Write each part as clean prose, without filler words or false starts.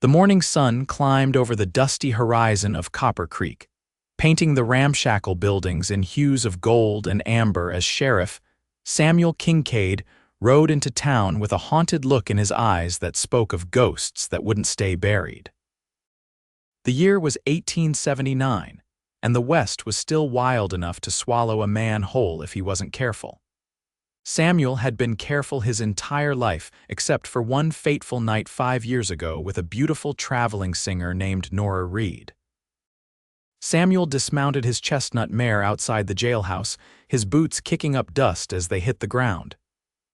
The morning sun climbed over the dusty horizon of Copper Creek, painting the ramshackle buildings in hues of gold and amber as Sheriff Samuel Kincaid rode into town with a haunted look in his eyes that spoke of ghosts that wouldn't stay buried. The year was 1879, and the West was still wild enough to swallow a man whole if he wasn't careful. Samuel had been careful his entire life except for one fateful night 5 years ago with a beautiful traveling singer named Nora Reed. Samuel dismounted his chestnut mare outside the jailhouse, his boots kicking up dust as they hit the ground.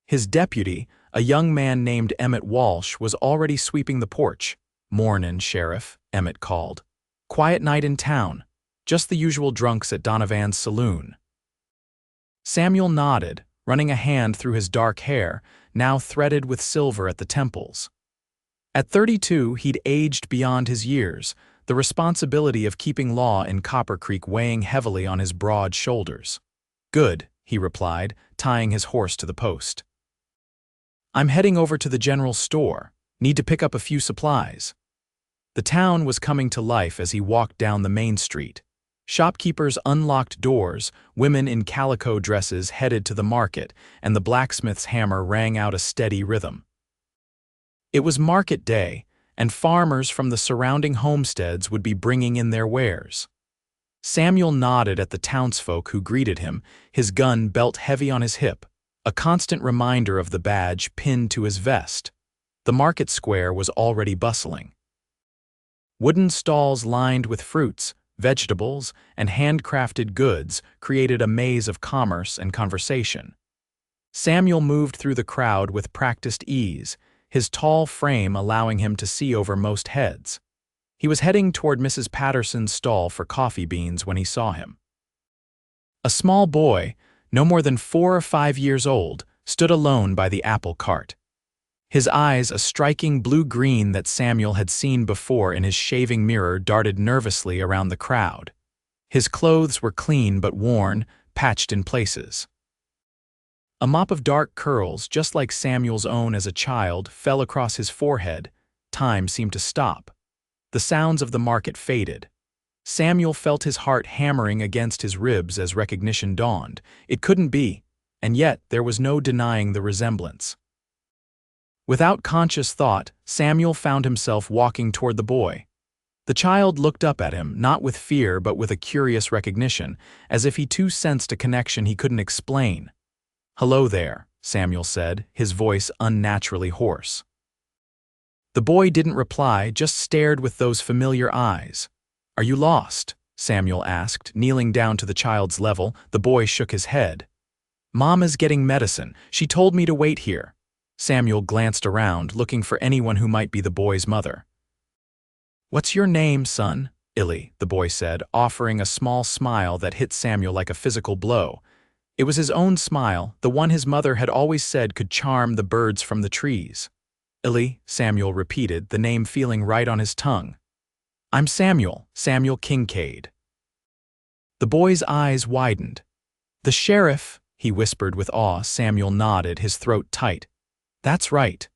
His deputy, a young man named Emmett Walsh, was already sweeping the porch. "Mornin', Sheriff," Emmett called. "Quiet night in town. Just the usual drunks at Donovan's saloon." Samuel nodded, running a hand through his dark hair, now threaded with silver at the temples. At 32, he'd aged beyond his years, the responsibility of keeping law in Copper Creek weighing heavily on his broad shoulders. "Good," he replied, tying his horse to the post. "I'm heading over to the general store. Need to pick up a few supplies." The town was coming to life as he walked down the main street. Shopkeepers unlocked doors, women in calico dresses headed to the market, and the blacksmith's hammer rang out a steady rhythm. It was market day, and farmers from the surrounding homesteads would be bringing in their wares. Samuel nodded at the townsfolk who greeted him, his gun belt heavy on his hip, a constant reminder of the badge pinned to his vest. The market square was already bustling. Wooden stalls lined with fruits, vegetables, and handcrafted goods created a maze of commerce and conversation. Samuel moved through the crowd with practiced ease, his tall frame allowing him to see over most heads. He was heading toward Mrs. Patterson's stall for coffee beans when he saw him. A small boy, no more than 4 or 5 years old, stood alone by the apple cart. His eyes, a striking blue-green that Samuel had seen before in his shaving mirror, darted nervously around the crowd. His clothes were clean but worn, patched in places. A mop of dark curls, just like Samuel's own as a child, fell across his forehead. Time seemed to stop. The sounds of the market faded. Samuel felt his heart hammering against his ribs as recognition dawned. It couldn't be, and yet there was no denying the resemblance. Without conscious thought, Samuel found himself walking toward the boy. The child looked up at him, not with fear but with a curious recognition, as if he too sensed a connection he couldn't explain. "Hello there," Samuel said, his voice unnaturally hoarse. The boy didn't reply, just stared with those familiar eyes. "Are you lost?" Samuel asked, kneeling down to the child's level. The boy shook his head. "Mom is getting medicine. She told me to wait here." Samuel glanced around, looking for anyone who might be the boy's mother. "What's your name, son?" "Illy," the boy said, offering a small smile that hit Samuel like a physical blow. It was his own smile, the one his mother had always said could charm the birds from the trees. "Illy," Samuel repeated, the name feeling right on his tongue. "I'm Samuel Kincaid." The boy's eyes widened. "The sheriff," he whispered with awe. Samuel nodded, his throat tight. "That's right."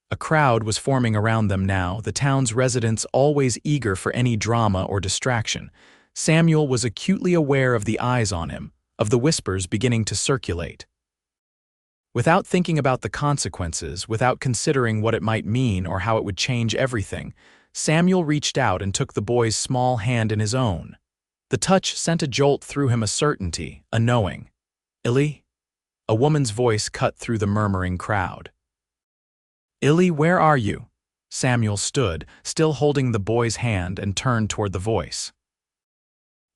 A crowd was forming around them now, the town's residents always eager for any drama or distraction. Samuel was acutely aware of the eyes on him, of the whispers beginning to circulate. Without thinking about the consequences, without considering what it might mean or how it would change everything, Samuel reached out and took the boy's small hand in his own. The touch sent a jolt through him, a certainty, a knowing. "Illy?" A woman's voice cut through the murmuring crowd. "Illy, where are you?" Samuel stood, still holding the boy's hand, and turned toward the voice.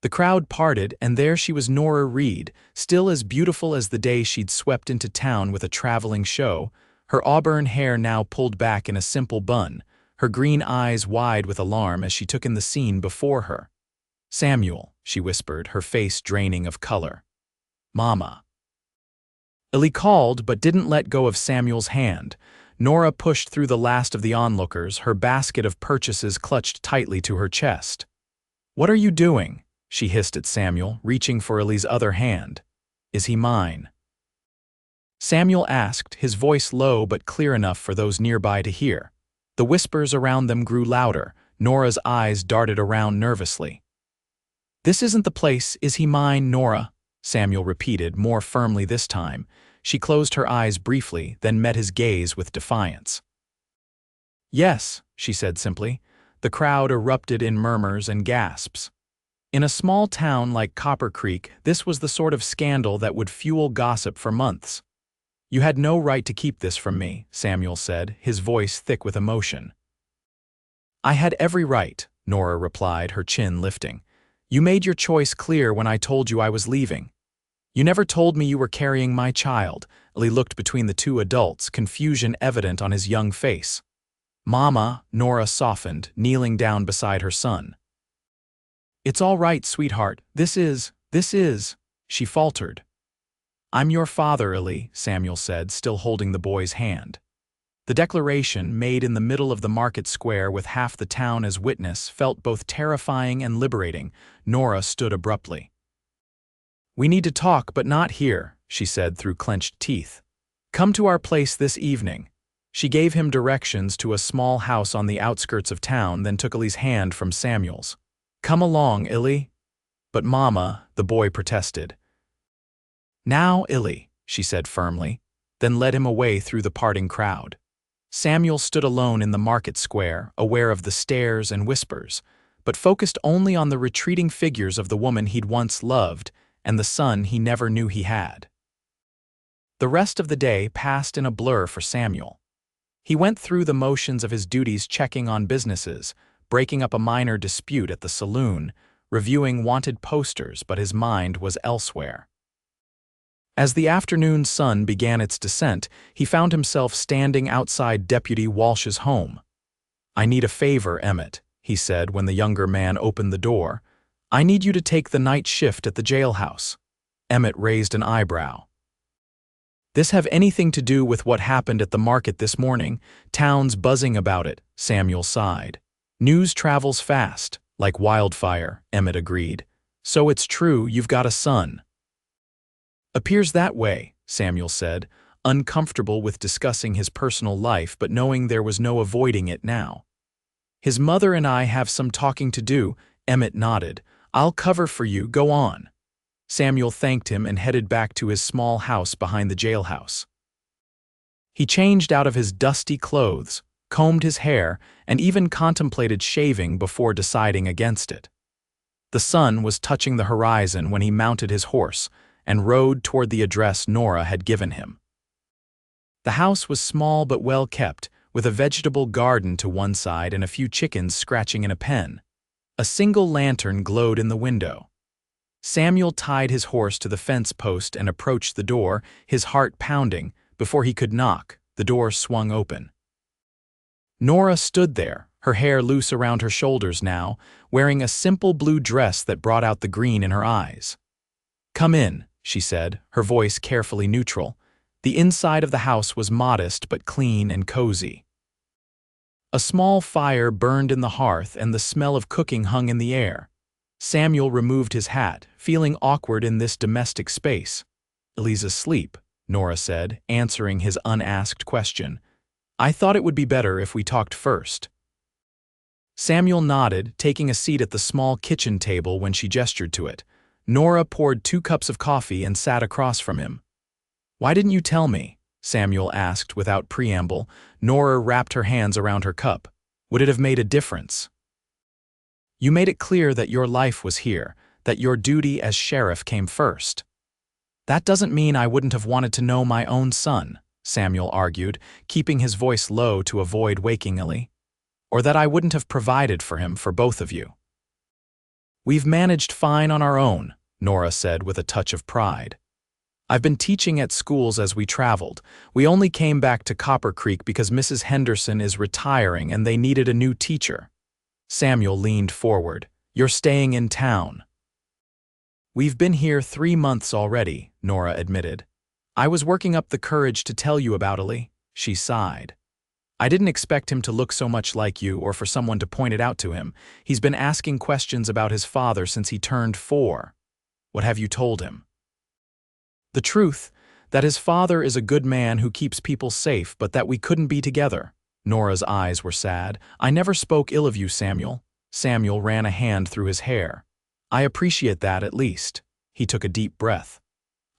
The crowd parted, and there she was, Nora Reed, still as beautiful as the day she'd swept into town with a traveling show, her auburn hair now pulled back in a simple bun, her green eyes wide with alarm as she took in the scene before her. "Samuel," she whispered, her face draining of color. "Mama." Illy called but didn't let go of Samuel's hand. Nora pushed through the last of the onlookers, her basket of purchases clutched tightly to her chest. "What are you doing?" she hissed at Samuel, reaching for Illy's other hand. "Is he mine?" Samuel asked, his voice low but clear enough for those nearby to hear. The whispers around them grew louder. Nora's eyes darted around nervously. "This isn't the place, is he mine, Nora?" Samuel repeated, more firmly this time. She closed her eyes briefly, then met his gaze with defiance. "Yes," she said simply. The crowd erupted in murmurs and gasps. In a small town like Copper Creek, this was the sort of scandal that would fuel gossip for months. "You had no right to keep this from me," Samuel said, his voice thick with emotion. "I had every right," Nora replied, her chin lifting. "You made your choice clear when I told you I was leaving. You never told me you were carrying my child." He looked between the two adults, confusion evident on his young face. "Mama," Nora softened, kneeling down beside her son. "It's all right, sweetheart. This is, she faltered. "I'm your father, Illy," Samuel said, still holding the boy's hand. The declaration, made in the middle of the market square with half the town as witness, felt both terrifying and liberating. Nora stood abruptly. "We need to talk, but not here," she said through clenched teeth. "Come to our place this evening." She gave him directions to a small house on the outskirts of town, then took Illy's hand from Samuel's. "Come along, Illy." "But Mama," the boy protested. "Now, Illy," she said firmly, then led him away through the parting crowd. Samuel stood alone in the market square, aware of the stares and whispers, but focused only on the retreating figures of the woman he'd once loved and the son he never knew he had. The rest of the day passed in a blur for Samuel. He went through the motions of his duties, checking on businesses, breaking up a minor dispute at the saloon, reviewing wanted posters, but his mind was elsewhere. As the afternoon sun began its descent, he found himself standing outside Deputy Walsh's home. "I need a favor, Emmett," he said when the younger man opened the door. "I need you to take the night shift at the jailhouse." Emmett raised an eyebrow. "This have anything to do with what happened at the market this morning? Town's buzzing about it," Samuel sighed. "News travels fast, like wildfire," Emmett agreed. "So it's true you've got a son." "Appears that way," Samuel said, uncomfortable with discussing his personal life but knowing there was no avoiding it now. "His mother and I have some talking to do," Emmett nodded. "I'll cover for you, go on." Samuel thanked him and headed back to his small house behind the jailhouse. He changed out of his dusty clothes, combed his hair, and even contemplated shaving before deciding against it. The sun was touching the horizon when he mounted his horse and rode toward the address Nora had given him. The house was small but well kept, with a vegetable garden to one side and a few chickens scratching in a pen. A single lantern glowed in the window. Samuel tied his horse to the fence post and approached the door, his heart pounding. Before he could knock, the door swung open. Nora stood there, her hair loose around her shoulders now, wearing a simple blue dress that brought out the green in her eyes. "Come in," she said, her voice carefully neutral. The inside of the house was modest but clean and cozy. A small fire burned in the hearth and the smell of cooking hung in the air. Samuel removed his hat, feeling awkward in this domestic space. "Illy's asleep," Nora said, answering his unasked question. "I thought it would be better if we talked first." Samuel nodded, taking a seat at the small kitchen table when she gestured to it. Nora poured 2 cups of coffee and sat across from him. "Why didn't you tell me?" Samuel asked without preamble. Nora wrapped her hands around her cup. "Would it have made a difference?" "You made it clear that your life was here, that your duty as sheriff came first." "That doesn't mean I wouldn't have wanted to know my own son," Samuel argued, keeping his voice low to avoid waking Illy. "Or that I wouldn't have provided for him for both of you." "We've managed fine on our own," Nora said with a touch of pride. "I've been teaching at schools as we traveled. We only came back to Copper Creek because Mrs. Henderson is retiring and they needed a new teacher." Samuel leaned forward. "You're staying in town." "We've been here 3 months already," Nora admitted. "I was working up the courage to tell you about Illy." She sighed. "I didn't expect him to look so much like you or for someone to point it out to him. He's been asking questions about his father since he turned 4. What have you told him?" "The truth, that his father is a good man who keeps people safe, but that we couldn't be together," Nora's eyes were sad. "I never spoke ill of you, Samuel." Samuel ran a hand through his hair. "I appreciate that, at least." He took a deep breath.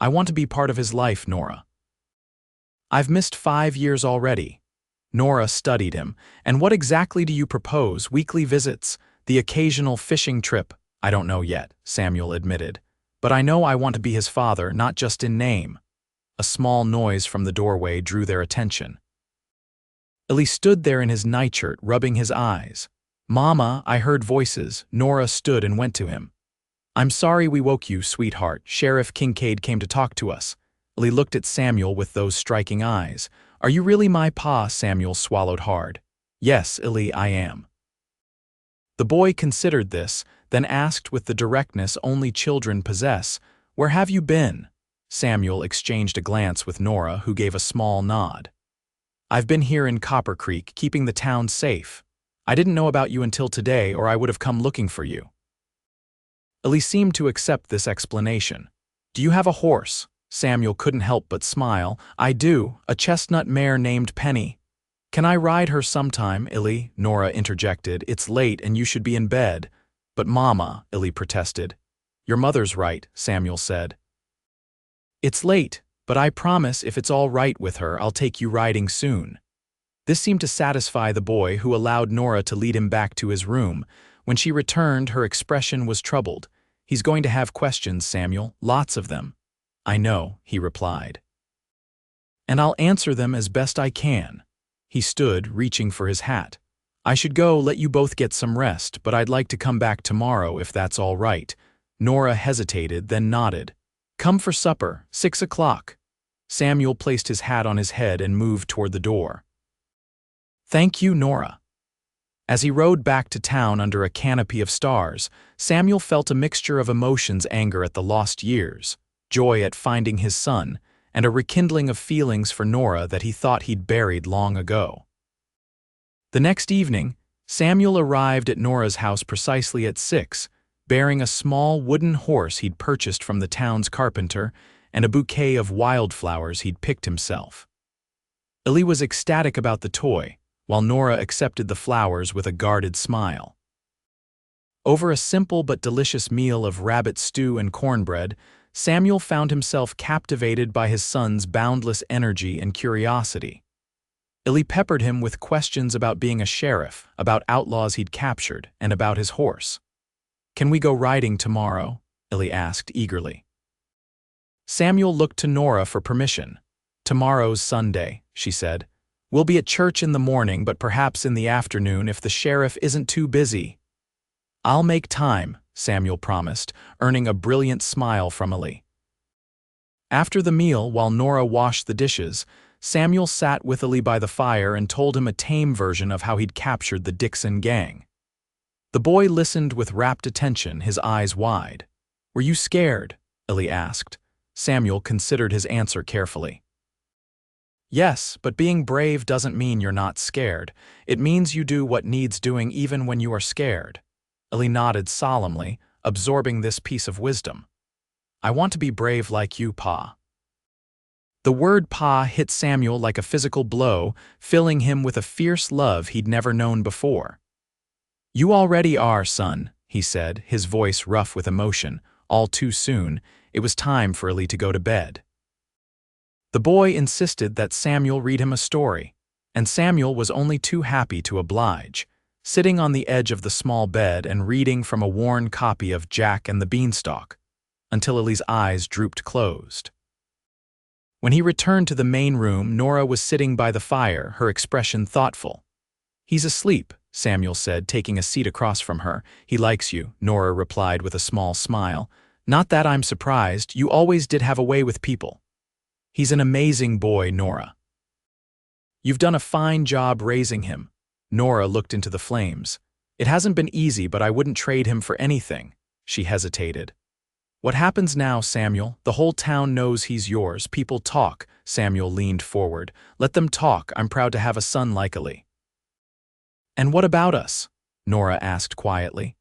"I want to be part of his life, Nora." "I've missed 5 years already." Nora studied him. "And what exactly do you propose? Weekly visits? The occasional fishing trip?" "I don't know yet," Samuel admitted. "But I know I want to be his father, not just in name." A small noise from the doorway drew their attention. Illy stood there in his nightshirt, rubbing his eyes. "Mama," I heard voices. Nora stood and went to him. "I'm sorry we woke you, sweetheart. Sheriff Kincaid came to talk to us." Illy looked at Samuel with those striking eyes. "Are you really my pa?" Samuel swallowed hard. "Yes, Illy, I am." The boy considered this, then asked with the directness only children possess, "Where have you been?" Samuel exchanged a glance with Nora, who gave a small nod. "I've been here in Copper Creek, keeping the town safe. I didn't know about you until today, or I would have come looking for you." Illy seemed to accept this explanation. "Do you have a horse?" Samuel couldn't help but smile. "I do, a chestnut mare named Penny." "Can I ride her sometime, Illy?" Nora interjected. "It's late and you should be in bed." "But Mama," Illy protested. "Your mother's right," Samuel said. "It's late, but I promise if it's all right with her, I'll take you riding soon." This seemed to satisfy the boy, who allowed Nora to lead him back to his room. When she returned, her expression was troubled. "He's going to have questions, Samuel, lots of them." "I know," he replied. "And I'll answer them as best I can." He stood, reaching for his hat. "I should go, let you both get some rest, but I'd like to come back tomorrow if that's all right." Nora hesitated, then nodded. "Come for supper, 6 o'clock." Samuel placed his hat on his head and moved toward the door. "Thank you, Nora." As he rode back to town under a canopy of stars, Samuel felt a mixture of emotions: anger at the lost years, joy at finding his son, and a rekindling of feelings for Nora that he thought he'd buried long ago. The next evening, Samuel arrived at Nora's house precisely at 6, bearing a small wooden horse he'd purchased from the town's carpenter and a bouquet of wildflowers he'd picked himself. Illy was ecstatic about the toy, while Nora accepted the flowers with a guarded smile. Over a simple but delicious meal of rabbit stew and cornbread, Samuel found himself captivated by his son's boundless energy and curiosity. Illy peppered him with questions about being a sheriff, about outlaws he'd captured, and about his horse. "Can we go riding tomorrow?" Illy asked eagerly. Samuel looked to Nora for permission. "Tomorrow's Sunday," she said. "We'll be at church in the morning, but perhaps in the afternoon if the sheriff isn't too busy." "I'll make time," Samuel promised, earning a brilliant smile from Illy. After the meal, while Nora washed the dishes, Samuel sat with Illy by the fire and told him a tame version of how he'd captured the Dixon gang. The boy listened with rapt attention, his eyes wide. "Were you scared?" Illy asked. Samuel considered his answer carefully. "Yes, but being brave doesn't mean you're not scared. It means you do what needs doing even when you are scared." Illy nodded solemnly, absorbing this piece of wisdom. "I want to be brave like you, Pa." The word Pa hit Samuel like a physical blow, filling him with a fierce love he'd never known before. "You already are, son," he said, his voice rough with emotion. All too soon, it was time for Illy to go to bed. The boy insisted that Samuel read him a story, and Samuel was only too happy to oblige, sitting on the edge of the small bed and reading from a worn copy of Jack and the Beanstalk, until Illy's eyes drooped closed. When he returned to the main room, Nora was sitting by the fire, her expression thoughtful. "He's asleep," Samuel said, taking a seat across from her. "He likes you," Nora replied with a small smile. "Not that I'm surprised. You always did have a way with people." "He's an amazing boy, Nora." "You've done a fine job raising him." Nora looked into the flames. "It hasn't been easy, but I wouldn't trade him for anything." She hesitated. "What happens now, Samuel? The whole town knows he's yours. People talk." Samuel leaned forward. "Let them talk. I'm proud to have a son like Illy." "And what about us?" Nora asked quietly.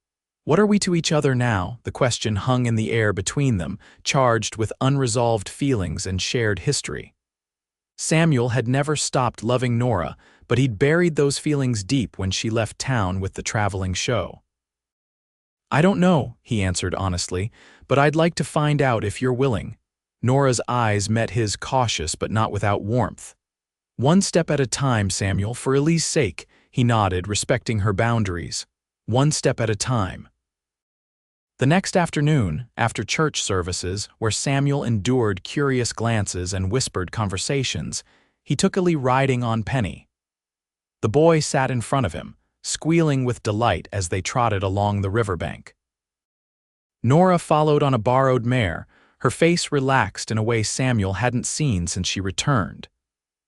"What are we to each other now?" The question hung in the air between them, charged with unresolved feelings and shared history. Samuel had never stopped loving Nora, but he'd buried those feelings deep when she left town with the traveling show. "I don't know," he answered honestly, "but I'd like to find out if you're willing." Nora's eyes met his, cautious but not without warmth. "One step at a time, Samuel, for Ellie's sake," he nodded, respecting her boundaries. "One step at a time." The next afternoon, after church services, where Samuel endured curious glances and whispered conversations, he took Ellie riding on Penny. The boy sat in front of him, squealing with delight as they trotted along the riverbank. Nora followed on a borrowed mare, her face relaxed in a way Samuel hadn't seen since she returned.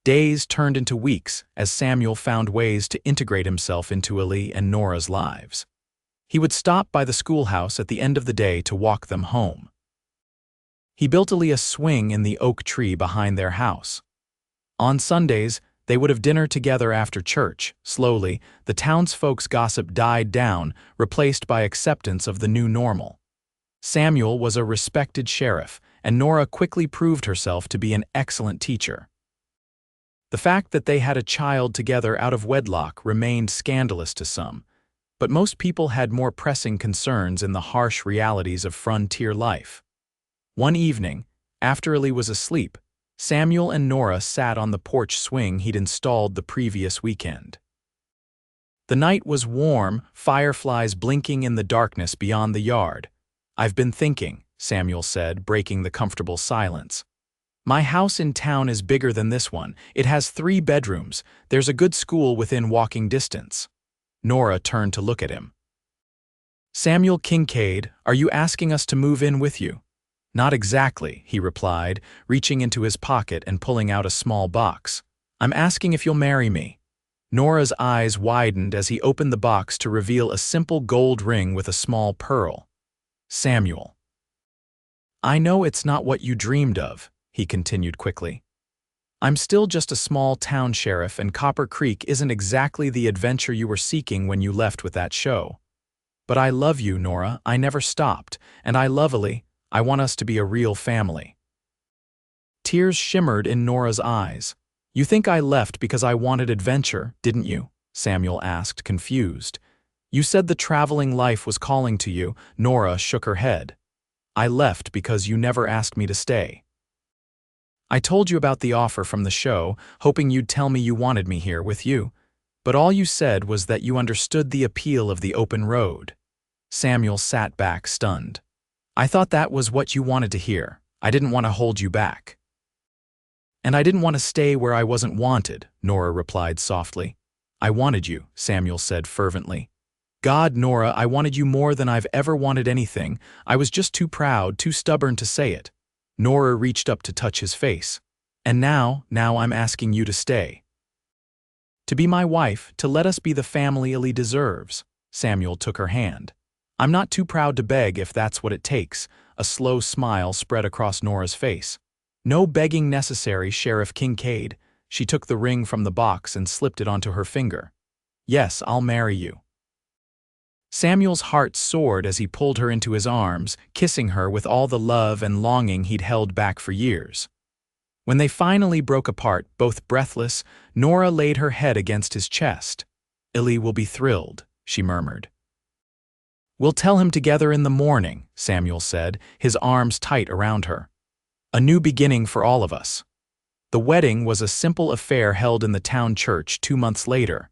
Days turned into weeks as Samuel found ways to integrate himself into Ellie and Nora's lives. He would stop by the schoolhouse at the end of the day to walk them home. He built Ellie a swing in the oak tree behind their house. On Sundays, they would have dinner together after church. Slowly, the townsfolk's gossip died down, replaced by acceptance of the new normal. Samuel was a respected sheriff, and Nora quickly proved herself to be an excellent teacher. The fact that they had a child together out of wedlock remained scandalous to some, but most people had more pressing concerns in the harsh realities of frontier life. One evening, after Ellie was asleep, Samuel and Nora sat on the porch swing he'd installed the previous weekend. The night was warm, fireflies blinking in the darkness beyond the yard. "I've been thinking," Samuel said, breaking the comfortable silence. "My house in town is bigger than this one. It has 3 bedrooms. There's a good school within walking distance." Nora turned to look at him. "Samuel Kincaid, are you asking us to move in with you?" "Not exactly," he replied, reaching into his pocket and pulling out a small box. "I'm asking if you'll marry me." Nora's eyes widened as he opened the box to reveal a simple gold ring with a small pearl. "Samuel, I know it's not what you dreamed of," he continued quickly. "I'm still just a small town sheriff, and Copper Creek isn't exactly the adventure you were seeking when you left with that show. But I love you, Nora. I never stopped. And I love Ellie. I want us to be a real family." Tears shimmered in Nora's eyes. "You think I left because I wanted adventure, didn't you?" Samuel asked, confused. "You said the traveling life was calling to you." Nora shook her head. "I left because you never asked me to stay. I told you about the offer from the show, hoping you'd tell me you wanted me here with you. But all you said was that you understood the appeal of the open road." Samuel sat back, stunned. "I thought that was what you wanted to hear. I didn't want to hold you back." "And I didn't want to stay where I wasn't wanted," Nora replied softly. "I wanted you," Samuel said fervently. "God, Nora, I wanted you more than I've ever wanted anything. I was just too proud, too stubborn to say it." Nora reached up to touch his face. "And now I'm asking you to stay. To be my wife, to let us be the family Ellie deserves." Samuel took her hand. "I'm not too proud to beg if that's what it takes." A slow smile spread across Nora's face. "No begging necessary, Sheriff Kincaid." She took the ring from the box and slipped it onto her finger. "Yes, I'll marry you." Samuel's heart soared as he pulled her into his arms, kissing her with all the love and longing he'd held back for years. When they finally broke apart, both breathless, Nora laid her head against his chest. "Ellie will be thrilled," she murmured. "We'll tell him together in the morning," Samuel said, his arms tight around her. "A new beginning for all of us." The wedding was a simple affair held in the town church 2 months later.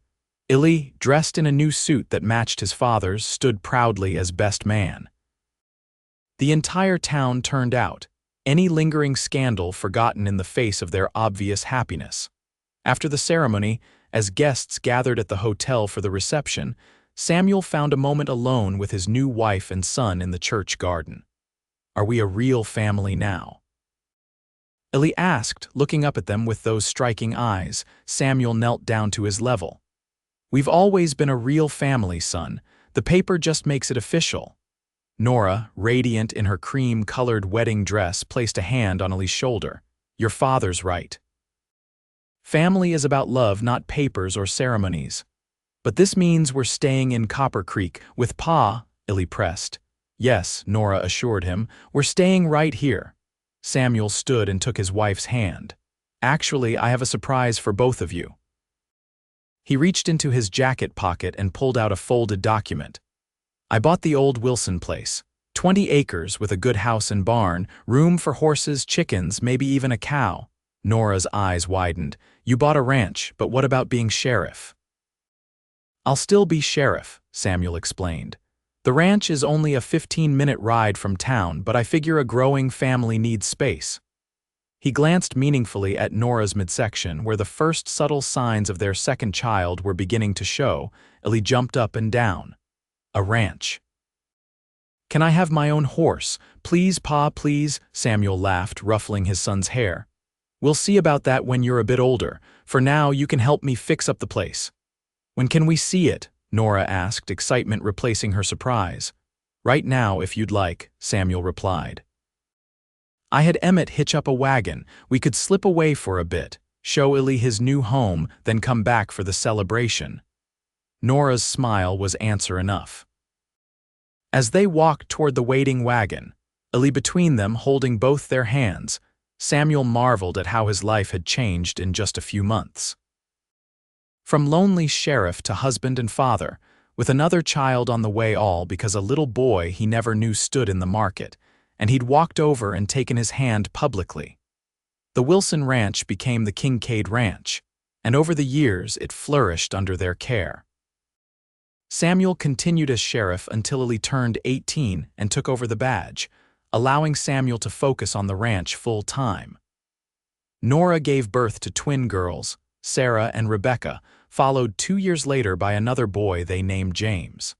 Ellie, dressed in a new suit that matched his father's, stood proudly as best man. The entire town turned out, any lingering scandal forgotten in the face of their obvious happiness. After the ceremony, as guests gathered at the hotel for the reception, Samuel found a moment alone with his new wife and son in the church garden. "Are we a real family now?" Ellie asked, looking up at them with those striking eyes. Samuel knelt down to his level. "We've always been a real family, son. The paper just makes it official." Nora, radiant in her cream-colored wedding dress, placed a hand on Ellie's shoulder. "Your father's right. Family is about love, not papers or ceremonies. But this means we're staying in Copper Creek with Pa," Ellie pressed. "Yes," Nora assured him, "we're staying right here." Samuel stood and took his wife's hand. "Actually, I have a surprise for both of you." He reached into his jacket pocket and pulled out a folded document. I bought the old Wilson place. 20 acres with a good house and barn, room for horses, chickens, maybe even a cow. Nora's eyes widened. You bought a ranch, but what about being sheriff? I'll still be sheriff, Samuel explained. The ranch is only a 15-minute ride from town, but I figure a growing family needs space. He glanced meaningfully at Nora's midsection, where the first subtle signs of their second child were beginning to show. Ellie jumped up and down. A ranch. Can I have my own horse? Please, Pa, please, Samuel laughed, ruffling his son's hair. We'll see about that when you're a bit older. For now, you can help me fix up the place. When can we see it? Nora asked, excitement replacing her surprise. Right now, if you'd like, Samuel replied. I had Emmett hitch up a wagon. We could slip away for a bit, show Illy his new home, then come back for the celebration. Nora's smile was answer enough. As they walked toward the waiting wagon, Illy between them holding both their hands, Samuel marveled at how his life had changed in just a few months. From lonely sheriff to husband and father, with another child on the way, all because a little boy he never knew stood in the market, and he'd walked over and taken his hand publicly. The Wilson Ranch became the Kincaid Ranch, and over the years it flourished under their care. Samuel continued as sheriff until Illy turned 18 and took over the badge, allowing Samuel to focus on the ranch full-time. Nora gave birth to twin girls, Sarah and Rebecca, followed 2 years later by another boy they named James.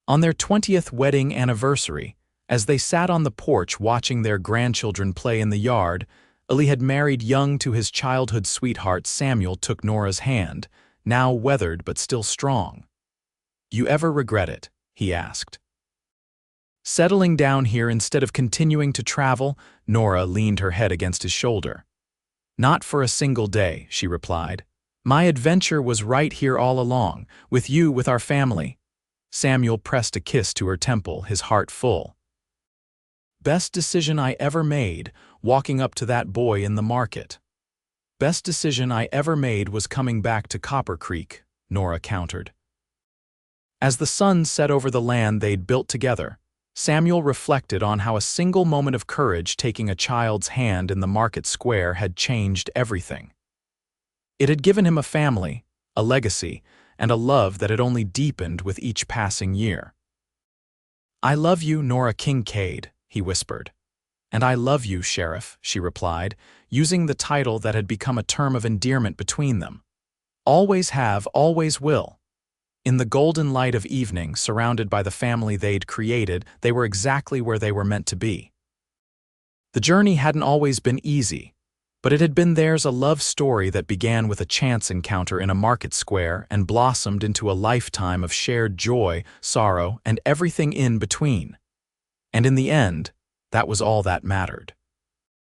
On their 20th wedding anniversary, as they sat on the porch watching their grandchildren play in the yard, Illy had married young to his childhood sweetheart. Samuel took Nora's hand, now weathered but still strong. You ever regret it? He asked. Settling down here instead of continuing to travel, Nora leaned her head against his shoulder. Not for a single day, she replied. My adventure was right here all along, with you, with our family. Samuel pressed a kiss to her temple, his heart full. Best decision I ever made, walking up to that boy in the market. Best decision I ever made was coming back to Copper Creek, Nora countered. As the sun set over the land they'd built together, Samuel reflected on how a single moment of courage taking a child's hand in the market square had changed everything. It had given him a family, a legacy, and a love that had only deepened with each passing year. I love you, Nora Kincaid, he whispered. And I love you, Sheriff, she replied, using the title that had become a term of endearment between them. Always have, always will. In the golden light of evening, surrounded by the family they'd created, they were exactly where they were meant to be. The journey hadn't always been easy, but it had been theirs, a love story that began with a chance encounter in a market square and blossomed into a lifetime of shared joy, sorrow, and everything in between. And in the end, that was all that mattered.